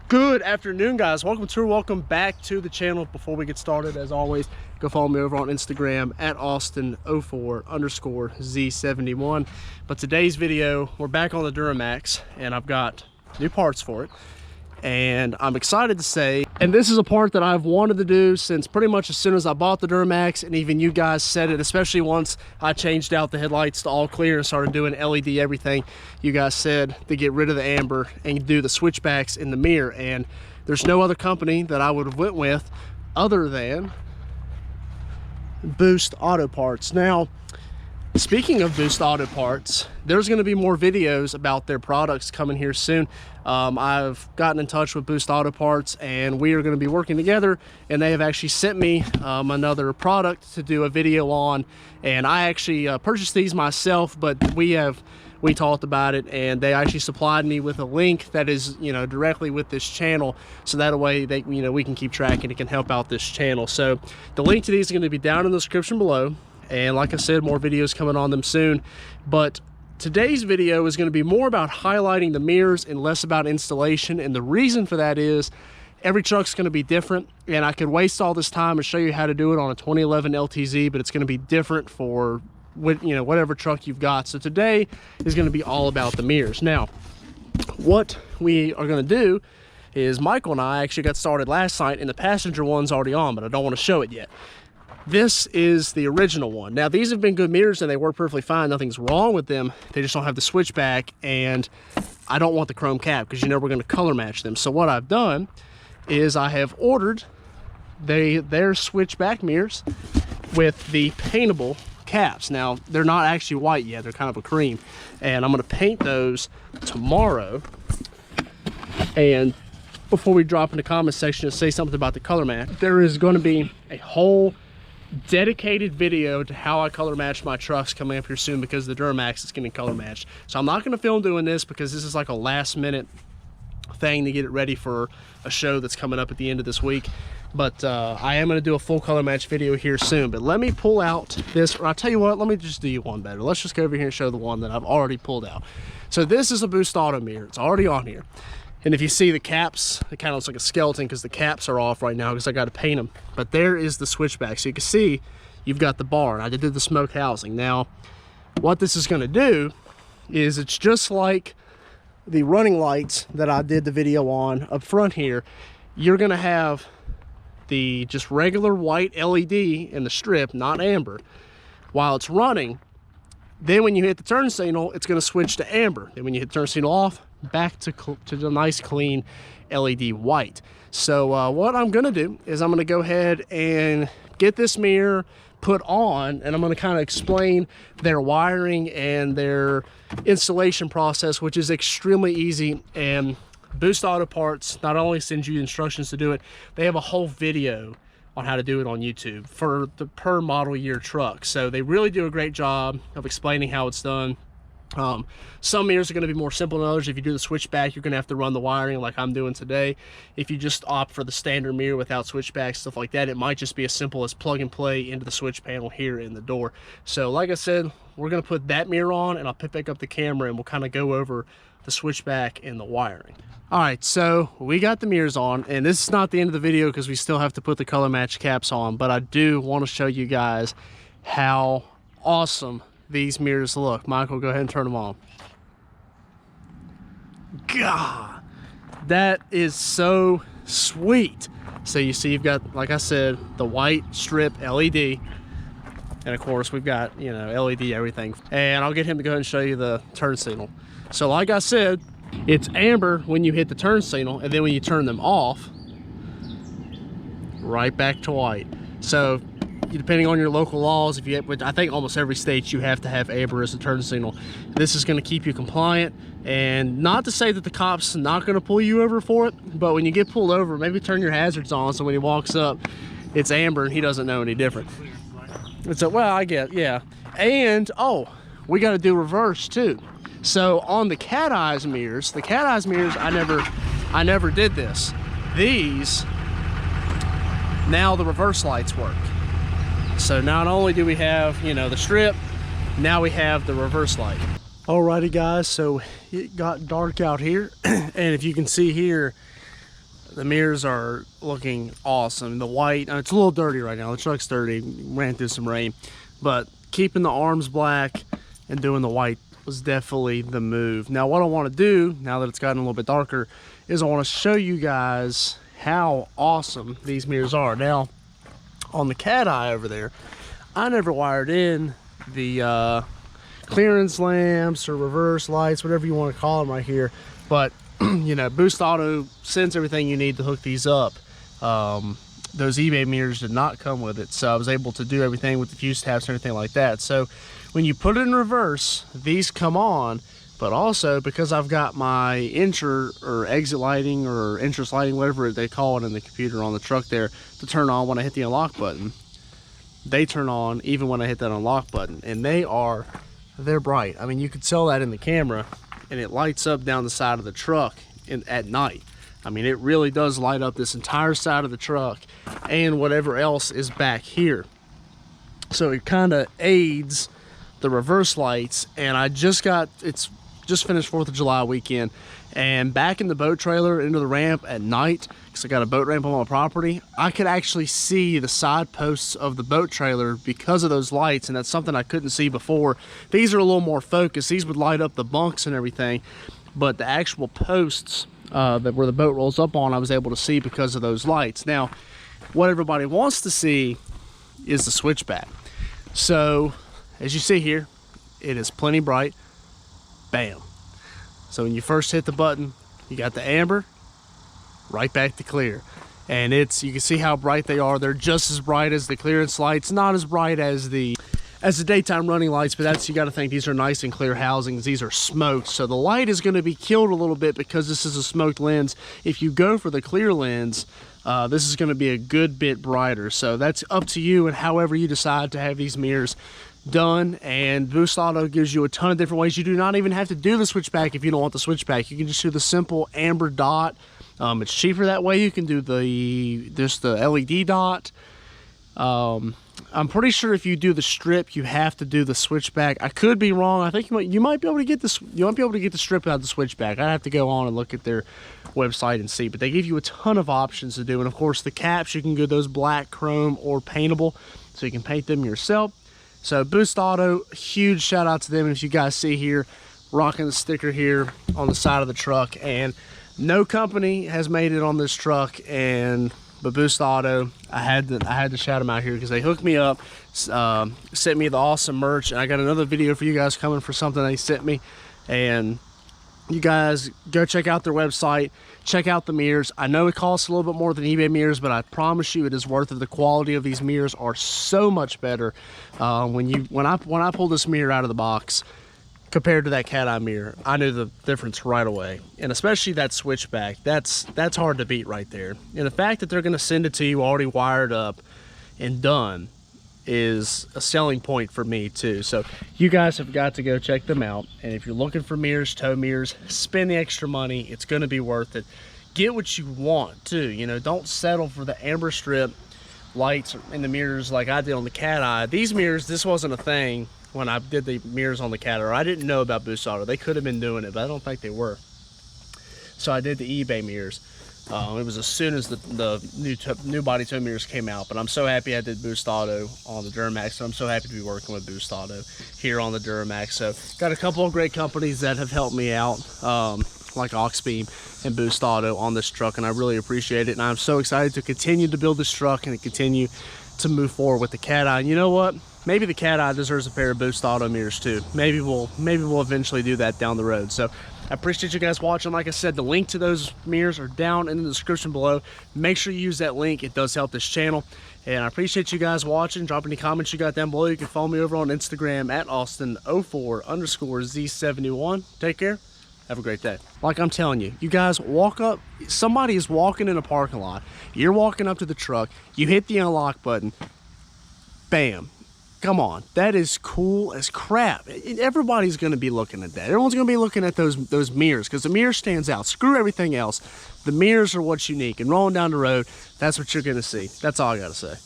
Good afternoon, guys. Welcome back to the channel. Before we get started, as always, go follow me over on Instagram at Austin04_Z71. But today's video, we're back on the Duramax and I've got new parts for it, and I'm excited to say, and this is a part that I've wanted to do since pretty much as soon as I bought the Duramax, and even you guys said it, especially once I changed out the headlights to all clear and started doing LED everything. You guys said to get rid of the amber and do the switchbacks in the mirror, and there's no other company that I would have went with other than Boost Auto Parts. Now, speaking of Boost Auto Parts, there's going to be more videos about their products coming here soon. I've gotten in touch with Boost Auto Parts and we are going to be working together, and they have actually sent me another product to do a video on, and I actually purchased these myself, but we talked about it and they actually supplied me with a link that is, directly with this channel, so that way they, we can keep track and it can help out this channel. So the link to these is going to be down in the description below. And like I said, more videos coming on them soon. But today's video is going to be more about highlighting the mirrors and less about installation. And the reason for that is every truck's going to be different. And I could waste all this time and show you how to do it on a 2011 LTZ, but it's going to be different for whatever truck you've got. So today is going to be all about the mirrors. Now, what we are going to do is Michael and I actually got started last night, and the passenger one's already on, but I don't want to show it yet. This is the original one. Now, these have been good mirrors and they work perfectly fine. Nothing's wrong with them. They just don't have the switchback, and I don't want the chrome cap because we're going to color match them. So what I've done is I have ordered their switchback mirrors with the paintable caps. Now, they're not actually white yet. They're kind of a cream. And I'm going to paint those tomorrow. And before we drop in the comment section to say something about the color match, there is going to be a whole dedicated video to how I color match my trucks coming up here soon, because the Duramax is getting color matched. So I'm not going to film doing this because this is like a last minute thing to get it ready for a show that's coming up at the end of this week. But I am going to do a full color match video here soon. But let me pull out this, or I'll tell you what, let me just do you one better. Let's just go over here and show the one that I've already pulled out. So this is a Boost Auto mirror. It's already on here. And if you see the caps, it kind of looks like a skeleton because the caps are off right now because I got to paint them. But there is the switchback. So you can see you've got the bar. And I did the smoke housing. Now, what this is going to do is it's just like the running lights that I did the video on up front here. You're going to have the just regular white LED in the strip, not amber, while it's running. Then when you hit the turn signal, it's going to switch to amber. Then when you hit the turn signal off, back to the nice clean LED white. So what I'm going to do is I'm going to go ahead and get this mirror put on, and I'm going to kind of explain their wiring and their installation process, which is extremely easy. And Boost Auto Parts not only sends you instructions to do it, they have a whole video on how to do it on YouTube for the per model year truck. So they really do a great job of explaining how it's done. Some mirrors are going to be more simple than others. If you do the switchback, you're going to have to run the wiring like I'm doing today. If you just opt for the standard mirror without switchback, stuff like that, it might just be as simple as plug and play into the switch panel here in the door. So like I said, we're going to put that mirror on, and I'll pick back up the camera and we'll kind of go over the switchback and the wiring. All right, so we got the mirrors on, and this is not the end of the video because we still have to put the color match caps on, but I do want to show you guys how awesome these mirrors look. Michael, go ahead and turn them on. God, that is so sweet. So you see you've got, like I said, the white strip LED, and of course we've got, LED everything. And I'll get him to go ahead and show you the turn signal. So like I said, it's amber when you hit the turn signal, and then when you turn them off, right back to white. So depending on your local laws, if you have, I think almost every state you have to have amber as a turn signal. This is going to keep you compliant, and not to say that the cop's not going to pull you over for it, but when you get pulled over, maybe turn your hazards on so when he walks up, it's amber and he doesn't know any different. It's well, I get, yeah. And oh, we got to do reverse too. So on the Cateye mirrors, I never did this. These, now the reverse lights work. So not only do we have, the strip, now we have the reverse light. Alrighty guys, so it got dark out here, and if you can see here, The mirrors are looking awesome. The white, it's a little dirty right now. The truck's dirty, ran through some rain. But keeping the arms black and doing the white was definitely the move. Now what I want to do, now that it's gotten a little bit darker, is I want to show you guys how awesome these mirrors are. Now, on the Cateye over there, I never wired in the clearance lamps or reverse lights, whatever you want to call them right here. But you know, Boost Auto sends everything you need to hook these up. Those eBay mirrors did not come with it, so I was able to do everything with the fuse tabs and everything like that. So when you put it in reverse, these come on, but also because I've got my enter or exit lighting or entrance lighting, whatever they call it in the computer on the truck there, to turn on when I hit the unlock button, they turn on even when I hit that unlock button, and they're bright. I mean, you could tell that in the camera, and it lights up down the side of the truck at night. I mean, it really does light up this entire side of the truck and whatever else is back here. So it kind of aids the reverse lights. And it's just finished 4th of July weekend, and back in the boat trailer into the ramp at night, because I got a boat ramp on my property, I could actually see the side posts of the boat trailer because of those lights, and that's something I couldn't see before. These are a little more focused. These would light up the bunks and everything, but the actual posts where the boat rolls up on, I was able to see because of those lights. Now, what everybody wants to see is the switchback. So, as you see here, it is plenty bright. Bam. So when you first hit the button, you got the amber, right back to clear. And you can see how bright they are. They're just as bright as the clearance lights, not as bright as the daytime running lights, but you got to think these are nice and clear housings. These are smoked, so the light is going to be killed a little bit because this is a smoked lens. If you go for the clear lens, this is going to be a good bit brighter. So that's up to you and however you decide to have these mirrors done. And Boost Auto gives you a ton of different ways. You do not even have to do the switchback if you don't want the switchback. You can just do the simple amber dot. It's cheaper that way. You can do just the LED dot. I'm pretty sure if you do the strip, you have to do the switchback. I could be wrong. I think you might be able to get this. You might be able to get the strip out of the switchback. I'd have to go on and look at their website and see. But they give you a ton of options to do. And of course, the caps, you can go those black, chrome, or paintable, so you can paint them yourself. So Boost Auto, huge shout out to them. And if you guys see here, rocking the sticker here on the side of the truck, and no company has made it on this truck, but Boost Auto, I had to shout them out here because they hooked me up, sent me the awesome merch, and I got another video for you guys coming for something they sent me. And you guys go check out their website, check out the mirrors. I know it costs a little bit more than eBay mirrors, but I promise you it is worth it. The quality of these mirrors are so much better. When I pulled this mirror out of the box compared to that Cateye mirror, I knew the difference right away. And especially that switchback, that's hard to beat right there. And the fact that they're going to send it to you already wired up and done is a selling point for me too. So you guys have got to go check them out. And if you're looking for mirrors, tow mirrors, spend the extra money. It's going to be worth it. Get what you want too. You know, don't settle for the amber strip lights in the mirrors like I did on the Cateye. These mirrors, this wasn't a thing when I did the mirrors on the Cateye. I didn't know about Boost Auto. They could have been doing it, but I don't think they were. So I did the eBay mirrors. It was as soon as the new body tow mirrors came out, but I'm so happy I did Boost Auto on the Duramax. So I'm so happy to be working with Boost Auto here on the Duramax. So got a couple of great companies that have helped me out, like Oxbeam and Boost Auto on this truck, and I really appreciate it. And I'm so excited to continue to build this truck and to continue to move forward with the Cateye. And you know what? Maybe the Cateye deserves a pair of Boost Auto mirrors too. Maybe we'll eventually do that down the road. So I appreciate you guys watching. Like I said, the link to those mirrors are down in the description below. Make sure you use that link. It does help this channel. And I appreciate you guys watching. Drop any comments you got down below. You can follow me over on Instagram at Austin04_Z71. Take care. Have a great day. Like I'm telling you, you guys walk up, somebody is walking in a parking lot. You're walking up to the truck. You hit the unlock button. Bam. Come on, that is cool as crap. Everybody's going to be looking at that. Everyone's going to be looking at those mirrors because the mirror stands out. Screw everything else. The mirrors are what's unique. And rolling down the road, that's what you're going to see. That's all I got to say.